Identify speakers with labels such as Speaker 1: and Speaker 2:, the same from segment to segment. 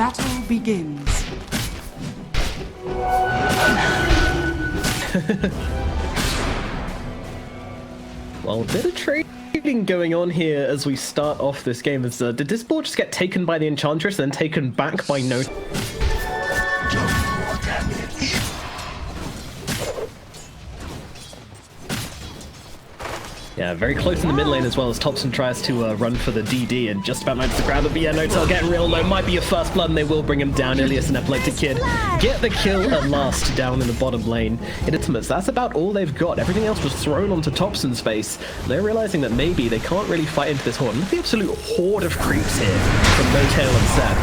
Speaker 1: battle begins.
Speaker 2: Well, a bit of trading going on here as we start off this game. Did this ball just get taken by the Enchantress and then taken back by No? Yeah, very close in the mid lane as well as Thompson tries to run for the DD and just about manages to grab it. But yeah, Notel getting real low. Might be your first blood and they will bring him down. Ilias and Epileptic Kid get the kill at last down in the bottom lane. In Ultimates, that's about all they've got. Everything else was thrown onto Thompson's face. They're realizing that maybe they can't really fight into this horde. Look at the absolute horde of creeps here from Notel and Seb.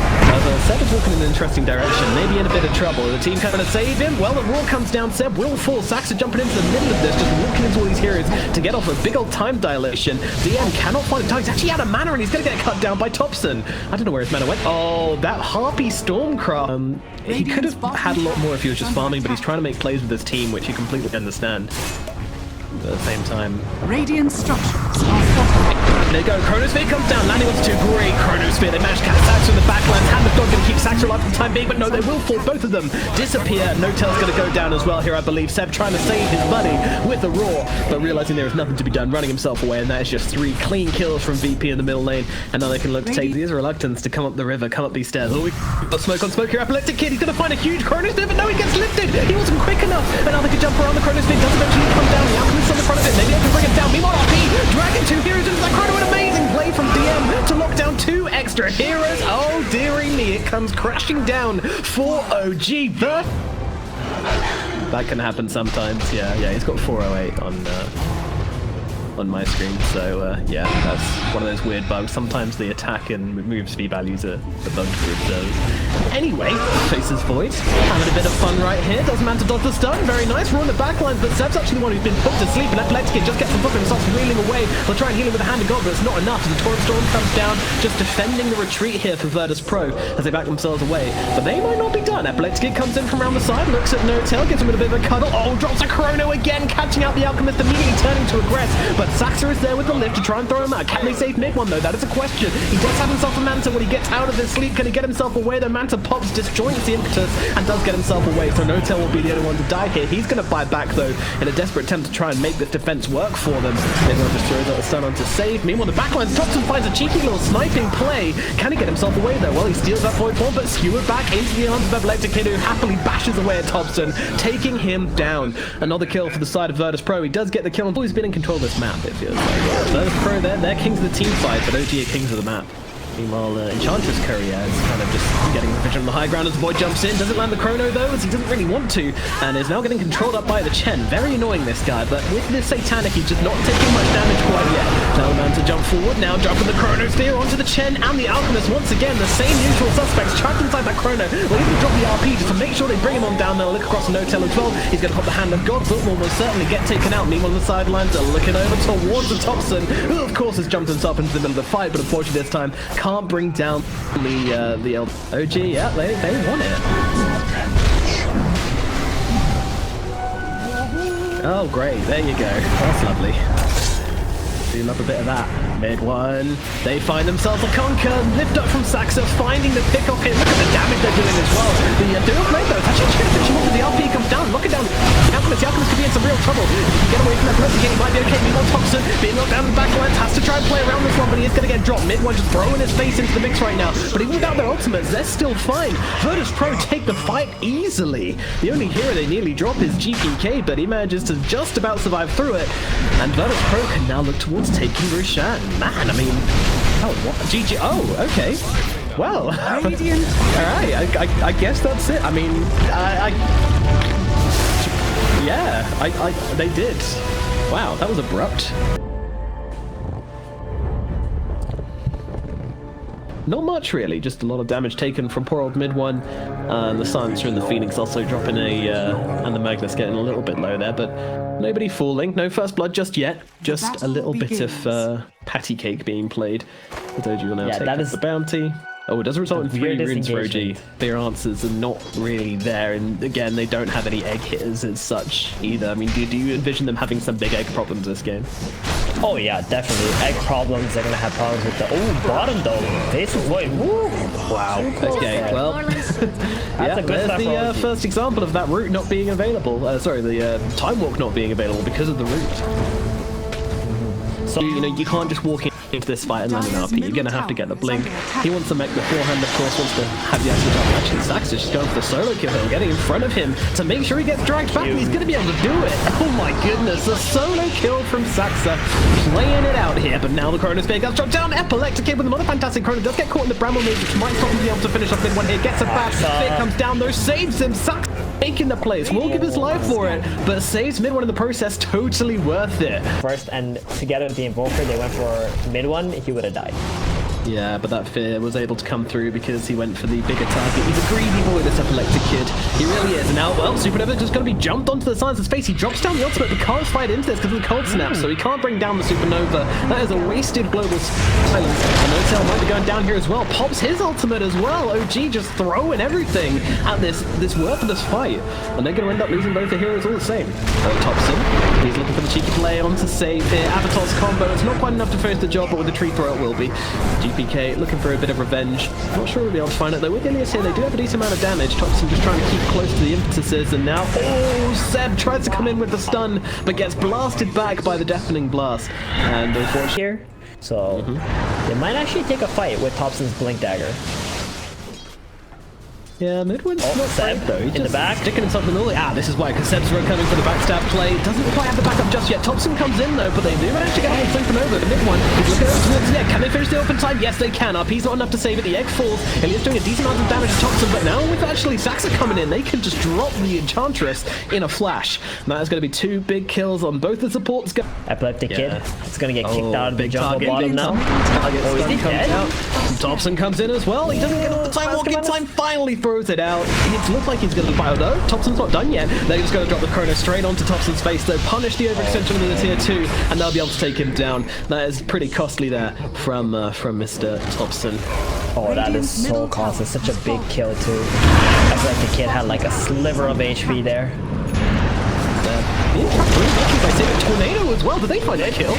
Speaker 2: Seb is walking in an interesting direction, maybe in a bit of trouble. The team kind of save him. Well, the roar comes down. Seb will fall. Saxa jumping into the middle of this, just walking into all these heroes to get off a big old time dilation. DM cannot find a time. He's actually out of mana and he's going to get cut down by Thompson. I don't know where his mana went. Oh, that Harpy Stormcraft. He could have had a lot more if he was just farming, but he's trying to make plays with his team, which you completely understand. But at the same time,
Speaker 1: Radiant structures are fortified.
Speaker 2: There you go, Chronosphere comes down, landing onto two, great Chronosphere. They managed to catch Saxa in the backlands. Hand of God going to keep Saxa alive for the time being, but no, they will fall. Both of them disappear. Notel's going to go down as well here, I believe. Seb trying to save his buddy with the roar, but realizing there is nothing to be done, running himself away, and that is just 3 clean kills from VP in the middle lane. And now they can look to take these reluctance to come up the river, come up these stairs. Oh, the smoke on smoke here. Epileptic Kid, he's going to find a huge Chronosphere, but no, he gets lifted. He wasn't quick enough, and now they can jump around the Chronosphere. Does eventually come down. The Alchemist on the front of it. Maybe they can bring it down. Meanwhile, RP dragging 2 heroes into that Chrono. An amazing play from DM to lock down 2 extra heroes. Oh, dearie me, it comes crashing down for OG. That can happen sometimes. Yeah, he's got 408 on my screen, so yeah, that's one of those weird bugs. Sometimes the attack and move speed values are the bugs for observers. Anyway, Faces Void, having a bit of fun right here. Doesn't matter to dodge the stun, very nice. We're on the backlines, but Seb's actually the one who's been put to sleep, and Epileptic just gets the book and starts reeling away. They'll try and heal him with a Hand of God, but it's not enough. As the Torrent Storm comes down, just defending the retreat here for Virtus Pro as they back themselves away. But they might not be done. Epileptic comes in from around the side, looks at Notel, gives him a bit of a cuddle. Oh, drops a Chrono again, catching out the Alchemist, immediately turning to aggress. But Saxa is there with the lift to try and throw him out. Can they save mid one though? That is a question. He does have himself a Manta when he gets out of his sleep. Can he get himself away? The Manta pops, disjoints the impetus, and does get himself away. So Notel will be the only one to die here. He's going to buy back though in a desperate attempt to try and make this defense work for them. Everyone just throws out a stun on to save. Meanwhile, the backlines, Thompson finds a cheeky little sniping play. Can he get himself away though? Well, he steals that void form, but skewered back into the arms of Epileptic Kid, who happily bashes away at Thompson, taking him down. Another kill for the side of Virtus Pro. He does get the kill, and he's been in control of this map, it feels like. Virtus Pro, they're kings of the team fight, but OG are kings of the map. Meanwhile, Enchantress Courier is kind of just getting the vision on the high ground as the boy jumps in. Doesn't land the Chrono though, as he doesn't really want to, and is now getting controlled up by the Chen. Very annoying, this guy, but with this Satanic, he's just not taking much damage quite yet. Teleman to jump forward, now dropping the Chronosphere onto the Chen and the Alchemist. Once again, the same usual suspects trapped inside that Chrono. Will even drop the RP just to make sure they bring him on down. They'll look across Notel as well. He's going to pop the Hand of God, but will most certainly get taken out. Meanwhile, on the sidelines are looking over towards the Thompson, who of course has jumped himself into the middle of the fight, but unfortunately this time can't bring down the OG. Yeah, they won it. Oh great, there you go. That's lovely. Do love a bit of that. Mid one. They find themselves a conquer. Lift up from Saxa, finding the pick off here. Look at the damage they're doing as well. The dual blade though, it's actually trying to finish him off as the RP comes down. Lock it down. The Alchemist could be in some real trouble. If he can get away from that person, he might be okay. Meanwhile, Thompson being knocked down the backlines, has to try and play around this one, but he is going to get dropped. Mid one just throwing his face into the mix right now. But even without their ultimates, they're still fine. Virtus Pro take the fight easily. The only hero they nearly drop is GPK, but he manages to just about survive through it. And Virtus Pro can now look towards taking Roshan. Man, I mean, oh, what? GG. Oh, okay. Well, all right. I guess that's it. I mean, yeah, they did. Wow, that was abrupt. Not much really, just a lot of damage taken from poor old mid one. And the Silencer and the Phoenix also dropping and the Magnus getting a little bit low there, but nobody falling. No first blood just yet. Just a little bit of patty cake being played. OG will now take up the bounty. Oh, it does result in 3
Speaker 3: Weird
Speaker 2: runes for OG.
Speaker 3: disengagement.
Speaker 2: Their answers are not really there, and again, they don't have any egg hitters as such either. I mean, do you envision them having some big egg problems this game?
Speaker 3: Oh yeah, definitely. Egg problems. They're gonna have problems with the bottom though. Faces void. Woo!
Speaker 2: Wow. Okay.
Speaker 3: there.
Speaker 2: Well,
Speaker 3: That's
Speaker 2: yeah.
Speaker 3: a good
Speaker 2: There's
Speaker 3: stuff for
Speaker 2: the
Speaker 3: OG.
Speaker 2: first example of that route not being available. Sorry, the time walk not being available because of the route.
Speaker 3: So
Speaker 2: You know, you can't just walk into this fight and land an RP. You're gonna have to get the blink. He wants to make the forehand, of course, wants to have the extra jump. Actually, Sax is just going for the solo kill here, getting in front of him to make sure he gets dragged back, and he's gonna be able to do it. Oh my goodness, a solo kill from Saxa, playing it out here, but now the Chronosphere gets dropped down. Epileptic Kid with another fantastic Chrono does get caught in the Bramble Maze, which might probably be able to finish off mid one here. Gets it back, Fit comes down though, saves him. Sax taking the place, will give his life for it, but saves mid one in the process. Totally worth it.
Speaker 3: first and together with the Invoker, they went for mid one. He would have died.
Speaker 2: Yeah, but that fear was able to come through because he went for the bigger target. He's a greedy boy, this Epileptic Kid. He really is. Now, well, Supernova just going to be jumped onto the Silence's face. He drops down the ultimate, but can't fight into this because of the cold snap, so he can't bring down the Supernova. That is a wasted global silence. And Notel might be going down here as well. Pops his ultimate as well. OG just throwing everything at this worthless fight. And they're going to end up losing both the heroes all the same. Thompson, he's looking for the cheeky play on to save here. Avatar's combo. It's not quite enough to finish the job, but with the tree throw it will be. GPK looking for a bit of revenge. Not sure we'll be able to find it though. With Ilias here, they do have a decent amount of damage. Thompson just trying to keep close to the impetuses, and now, oh, Seb tries to come in with the stun, but gets blasted back by the deafening blast. And unfortunately,
Speaker 3: Here, so they might actually take a fight with Thompson's Blink Dagger.
Speaker 2: yeah, Midwin's not
Speaker 3: Seb
Speaker 2: great though. He's
Speaker 3: in the
Speaker 2: just
Speaker 3: back.
Speaker 2: sticking himself in the middle. Ah, this is why, because Seb's coming for the backstab play. Doesn't quite have the backup just yet. Thompson comes in though, but they do manage to get off the Supernova. The mid one is looking over towards the egg. Can they finish the open time? Yes, they can. RP's not enough to save it. The egg falls. Ilias doing a decent amount of damage to Thompson, but now with actually Saxa coming in, they can just drop the Enchantress in a flash. And that is going to be 2 big kills on both the supports.
Speaker 3: Epileptic Kid. It's gonna get kicked out of the
Speaker 2: big
Speaker 3: jungle
Speaker 2: target.
Speaker 3: bottom now.
Speaker 2: Target
Speaker 3: Oh, is
Speaker 2: stun
Speaker 3: he
Speaker 2: comes
Speaker 3: dead?
Speaker 2: out. Thompson comes in as well. He doesn't get off the time walk in time. Finally throws it out. It looks like he's going to be fired though. Thompson's not done yet. They're just going to drop the Chrono straight onto Thompson's face. They'll punish the overextension with the tier 2, and they'll be able to take him down. That is pretty costly there from Mr. Thompson.
Speaker 3: Oh, that is so costly. Such a big kill too. Epileptic Kid had like a sliver of HP there.
Speaker 2: By saving Tornado as well. Did they find that kill?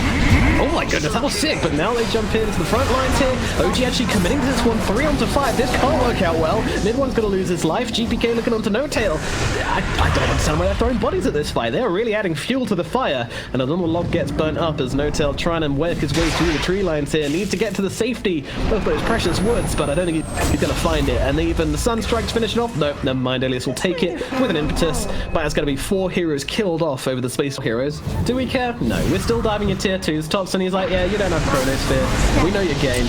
Speaker 2: Oh my goodness, that was sick. But now they jump into the front lines here. OG actually committing to this one, 3 onto 5. This can't work out well. Mid one's going to lose his life. GPK looking onto No Tail. I don't understand why they're throwing bodies at this fight. They're really adding fuel to the fire. And another log gets burnt up as No Tail trying to work his way through the tree lines here. Needs to get to the safety of those precious woods, but I don't think he's going to find it. And even the Sunstrike to finish it off. Nope, never mind. Ilias will take it with an impetus. But it's going to be 4 heroes killed off over the space of heroes. Do we care? No. We're still diving in tier 2s. Thompson, he's like, yeah, you don't have Chronosphere. We know your game.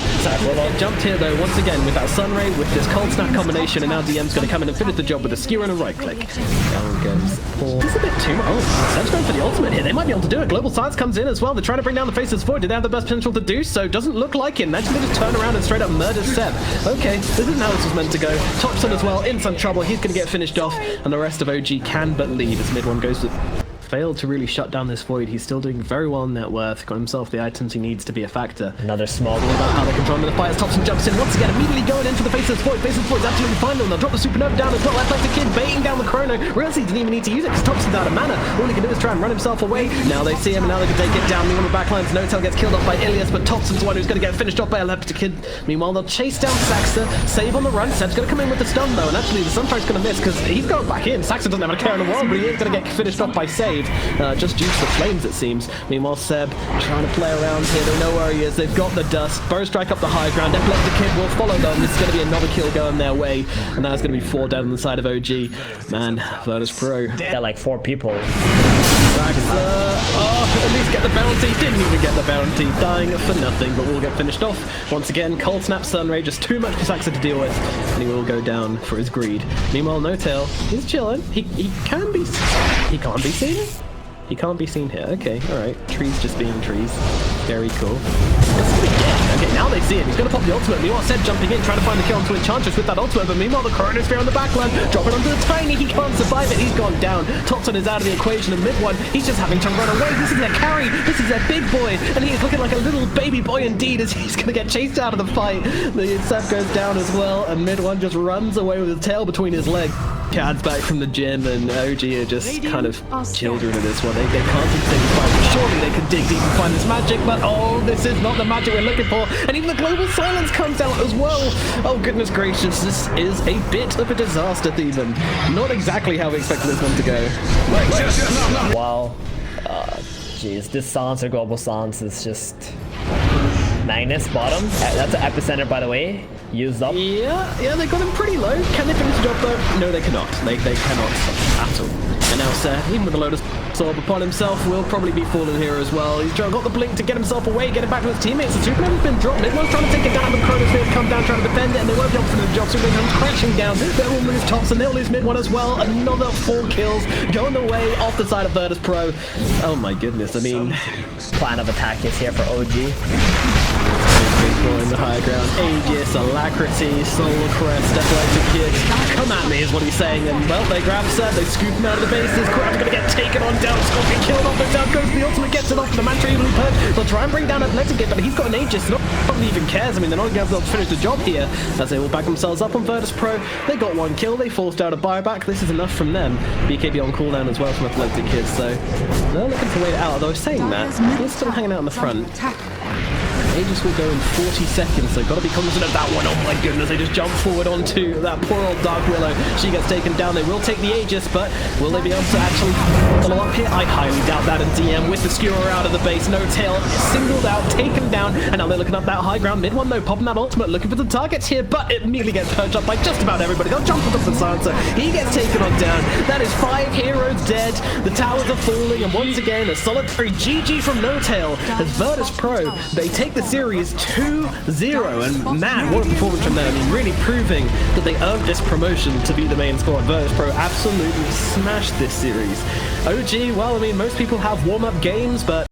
Speaker 2: Jumped here though, once again with that Sunray, with this cold snap combination, and now DM's going to come in and finish the job with a skewer and a right click. Down goes Paul. This is a bit too much. Oh, Seb's going for the ultimate here. They might be able to do it. Global Science comes in as well. They're trying to bring down the Faceless Void. Did they have the best potential to do so? Doesn't look like it. Imagine they just turn around and straight up murder Seb. Okay, this isn't how this was meant to go. Thompson as well, in some trouble. He's going to get finished off, and the rest of OG can but leave as mid one goes to... Failed to really shut down this void. He's still doing very well in net worth. Got himself the items he needs to be a factor.
Speaker 3: Another small.
Speaker 2: All about how they control him in the fight as Thompson jumps in once again, immediately going into the Faceless Void. Faceless Void's absolutely fine though. They'll drop the Supernova down as well. Epileptic Kid baiting down the Chrono. Realizes he didn't even need to use it because Thompson's out of mana. All he can do is try and run himself away. Now they see him and now they can take it down. Meanwhile, the backlines, No Tail gets killed off by Ilias, but Thompson's the one who's going to get finished off by Epileptic Kid. Meanwhile, they'll chase down Saxa, save on the run. Seb's going to come in with the stun though, and actually the Sunstrike's going to miss because he's going back in. Saxa doesn't have a care in the world, but he is going to get finished off by Save. Just due to the flames, it seems. Meanwhile, Seb trying to play around here. They know where he is. They've got the dust. Bow strike up the high ground. Epileptic Kid will follow them. This is going to be another kill going their way, and that's going to be 4 down on the side of OG. Man, Virtus Pro.
Speaker 3: Got like 4 people.
Speaker 2: At least get the bounty. Didn't even get the bounty. Dying for nothing, but will get finished off. Once again, Cold Snap Sunray, just too much for Saxa to deal with, and he will go down for his greed. Meanwhile, No Tail, he's chilling. He can't be seen? He can't be seen here. Okay, alright. Trees just being trees. Very cool. What's he gonna get? Okay, now they see it. He's going to pop the ultimate. Meanwhile, Seb jumping in, trying to find the kill onto Enchantress with that ultimate. But meanwhile, the Chronosphere on the backline, dropping onto the Tiny. He can't survive it. He's gone down. Topson is out of the equation. And mid one, he's just having to run away. This is their carry. This is their big boy. And he is looking like a little baby boy indeed as he's going to get chased out of the fight. The Seb goes down as well. And mid one just runs away with his tail between his legs. Cad's back from the gym, and OG are just kind of children of this one. They can't seem to take the fight. Surely they could dig deep and find this magic, but oh, this is not the magic we're looking for. And even the global silence comes out as well. Oh, goodness gracious, this is a bit of a disaster, Thieben. Not exactly how we expected this one to go.
Speaker 3: Wow. Jeez, this silence or global silence is just... Magnus, bottom. That's an epicenter, by the way. Used up.
Speaker 2: Yeah, they got him pretty low. Can they finish the job though? No, they cannot. They cannot at all. And now Seth, even with the Lotus Orb upon himself, will probably be falling here as well. He's got the blink to get himself away, get it back to his teammates. The Superman's been dropped. Mid-one's trying to take it down, but Chronosphere come down trying to defend it, and they won't be able to finish the job. Superman comes crashing down. They will lose tops, and they'll lose mid-one as well. Another 4 kills going away off the side of Virtus Pro. Oh my goodness, I mean...
Speaker 3: Plan of attack is here for OG.
Speaker 2: In the high ground. Aegis, Alacrity, Solar Crest, Epileptic Kid. Come at me is what he's saying. And well, they grab Seb, they scoop him out of the bases. Crowd's gonna get taken on down. Scorpion killed off, but down goes the ultimate, gets it off the Mantra Evil Perch. They'll try and bring down Epileptic Kid, but he's got an Aegis. Nobody even cares. I mean, they're not going to be able to finish the job here as they will back themselves up on Virtus Pro. They got 1 kill, they forced out a buyback. This is enough from them. BKB on cooldown as well from Epileptic Kid, so they're looking to wait it out. Although saying that, he's still hanging out in the front. Aegis will go in 40 seconds, so gotta be cognizant of that one. Oh my goodness, they just jump forward onto that poor old Dark Willow. She gets taken down. They will take the Aegis, but will they be able to actually follow up here? I highly doubt that. And DM with the skewer out of the base. No tail, singled out, taken down, and now they're looking up that high ground. Mid one though, popping that ultimate, looking for the targets here, but it immediately gets perched up by just about everybody. They'll jump onto the Sansa. He gets taken on down. That is 5 heroes dead. The towers are falling, and once again, a solitary GG from No Tail as Virtus Pro, they take the series 2-0, and man, what a performance from them. I mean, really proving that they earned this promotion to be the main squad. Virtus Pro absolutely smashed this series. OG, well, I mean, most people have warm-up games, but